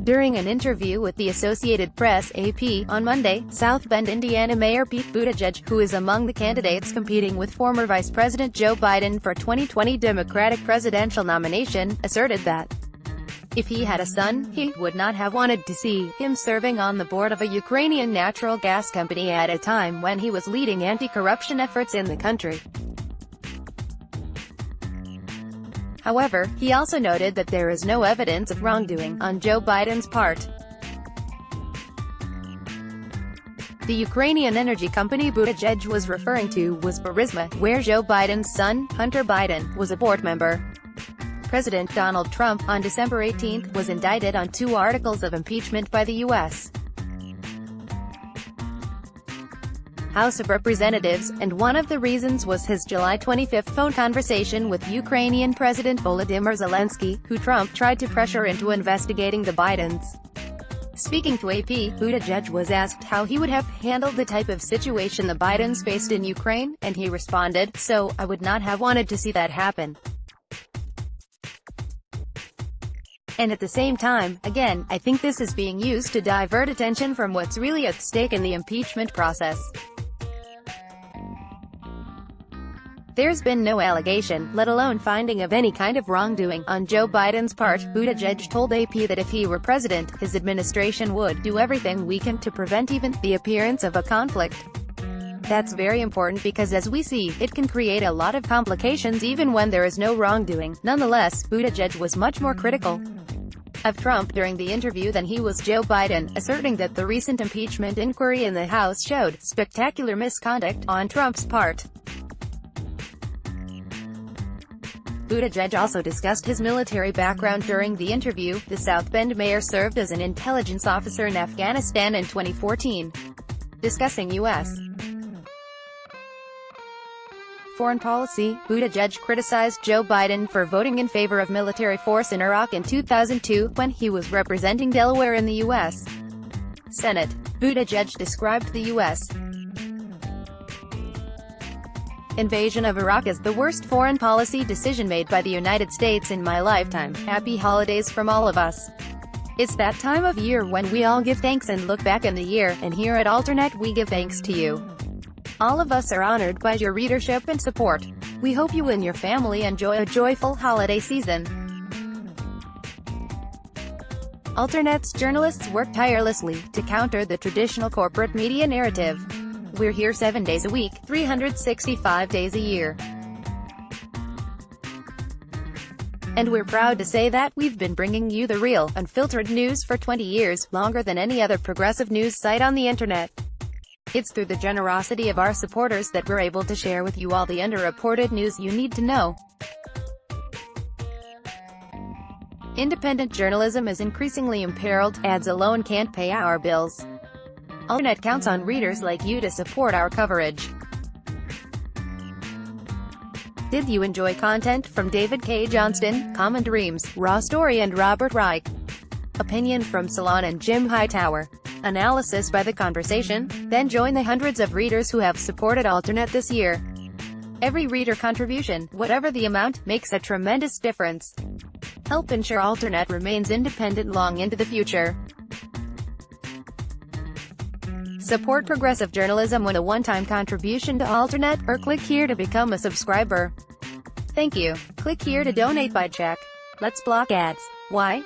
During an interview with the Associated Press (AP) on Monday, South Bend, Indiana Mayor Pete Buttigieg, who is among the candidates competing with former Vice President Joe Biden for 2020 Democratic presidential nomination, asserted that if he had a son, he would not have wanted to see him serving on the board of a Ukrainian natural gas company at a time when he was leading anti-corruption efforts in the country. However, he also noted that there is no evidence of wrongdoing on Joe Biden's part. The Ukrainian energy company Buttigieg was referring to was Burisma, where Joe Biden's son, Hunter Biden, was a board member. President Donald Trump, on December 18, was indicted on 2 articles of impeachment by the U.S. House of Representatives, and one of the reasons was his July 25 phone conversation with Ukrainian President Volodymyr Zelensky, who Trump tried to pressure into investigating the Bidens. Speaking to AP, Buttigieg was asked how he would have handled the type of situation the Bidens faced in Ukraine, and he responded, "So, I would not have wanted to see that happen. And at the same time, again, I think this is being used to divert attention from what's really at stake in the impeachment process." There's been no allegation, let alone finding of any kind of wrongdoing, on Joe Biden's part. Buttigieg told AP that if he were president, his administration would do everything we can to prevent even the appearance of a conflict. That's very important because, as we see, it can create a lot of complications even when there is no wrongdoing. Nonetheless, Buttigieg was much more critical of Trump during the interview than he was Joe Biden, asserting that the recent impeachment inquiry in the House showed spectacular misconduct on Trump's part. Buttigieg also discussed his military background during the interview. The South Bend mayor served as an intelligence officer in Afghanistan in 2014. Discussing U.S. foreign policy, Buttigieg criticized Joe Biden for voting in favor of military force in Iraq in 2002, when he was representing Delaware in the U.S. Senate. Buttigieg described the U.S. invasion of Iraq as the worst foreign policy decision made by the United States in my lifetime. Happy holidays from all of us. It's that time of year when we all give thanks and look back in the year, and here at Alternet we give thanks to you. All of us are honored by your readership and support. We hope you and your family enjoy a joyful holiday season. Alternet's journalists work tirelessly to counter the traditional corporate media narrative. We're here 7 days a week, 365 days a year. And we're proud to say that we've been bringing you the real, unfiltered news for 20 years, longer than any other progressive news site on the internet. It's through the generosity of our supporters that we're able to share with you all the underreported news you need to know. Independent journalism is increasingly imperiled. Ads alone can't pay our bills. Alternet counts on readers like you to support our coverage. Did you enjoy content from David K. Johnston, Common Dreams, Raw Story and Robert Reich? Opinion from Salon and Jim Hightower. Analysis by The Conversation? Then join the hundreds of readers who have supported Alternet this year. Every reader contribution, whatever the amount, makes a tremendous difference. Help ensure Alternet remains independent long into the future. Support progressive journalism with a one-time contribution to Alternet, or click here to become a subscriber. Thank you. Click here to donate by check. Let's block ads. Why?